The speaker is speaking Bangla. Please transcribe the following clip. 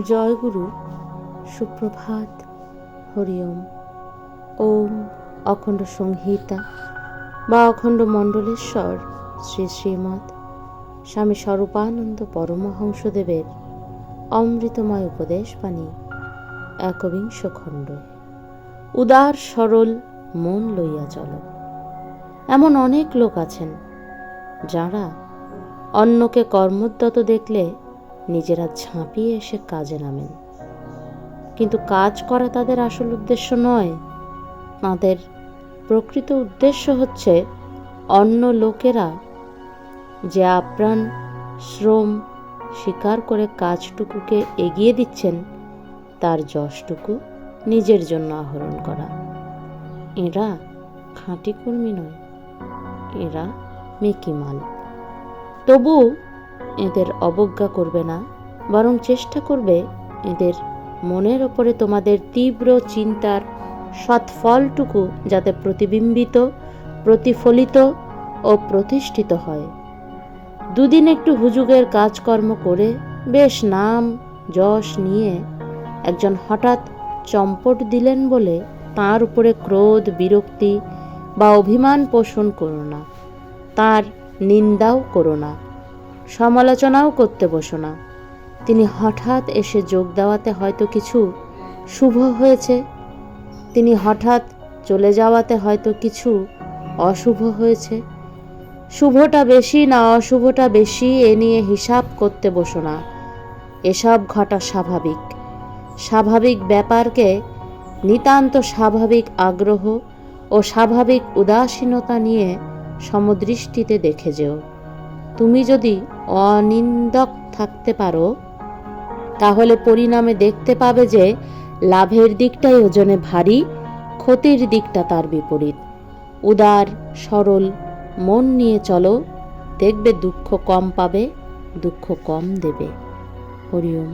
জয় গুরু, সুপ্রভাত, হরি ওম। ওম অখণ্ড সংহিতা বা অখণ্ড মণ্ডলেশ্বর শ্রী শ্রীমৎ স্বামী স্বরূপানন্দ পরমহংসদেবের অমৃতময় উপদেশ বাণী, একবিংশ খণ্ড। উদার সরল মন লইয়া চল। এমন অনেক লোক আছেন যারা অন্যকে কর্মোদ্যত দেখলে নিজেরা ঝাঁপিয়ে এসে কাজে নামেন, কিন্তু কাজ করা তাদের আসল উদ্দেশ্য নয়। তাদের প্রকৃত উদ্দেশ্য হচ্ছে অন্য লোকেরা যে আপ্রাণ শ্রম স্বীকার করে কাজটুকুকে এগিয়ে দিচ্ছেন তার যশটুকু নিজের জন্য আহরণ করা। এরা খাঁটি কর্মী নয়, এরা মেকি মাল। তবু এদের অবজ্ঞা করবে না, বরং চেষ্টা করবে এদের মনের ওপরে তোমাদের তীব্র চিন্তার সৎফলটুকু যাতে প্রতিবিম্বিত, প্রতিফলিত ও প্রতিষ্ঠিত হয়। দুদিন একটু হুজুগের কাজকর্ম করে বেশ নাম যশ নিয়ে একজন হঠাৎ চম্পট দিলেন বলে তার উপরে ক্রোধ, বিরক্তি বা অভিমান পোষণ করো না। তার নিন্দাও করো না, সমালোচনাও করতে বসো না। তিনি হঠাৎ এসে যোগ দেওয়াতে হয়তো কিছু শুভ হয়েছে, তিনি হঠাৎ চলে যাওয়াতে হয়তো কিছু অশুভ হয়েছে। শুভটা বেশি না অশুভটা বেশি এ নিয়ে হিসাব করতে বসো না। এসব ঘটা স্বাভাবিক। স্বাভাবিক ব্যাপারকে নিতান্ত স্বাভাবিক আগ্রহ ও স্বাভাবিক উদাসীনতা নিয়ে সমদৃষ্টিতে দেখে যেও। তুমি যদি অনিন্দক থাকতে পারো তাহলে পরিণামে দেখতে পাবে যে লাভের দিকটাই ওজনে ভারী, ক্ষতির দিকটা তার বিপরীত। উদার সরল মন নিয়ে চলো, দেখবে দুঃখ কম পাবে, দুঃখ কম দেবে। হরি ওম।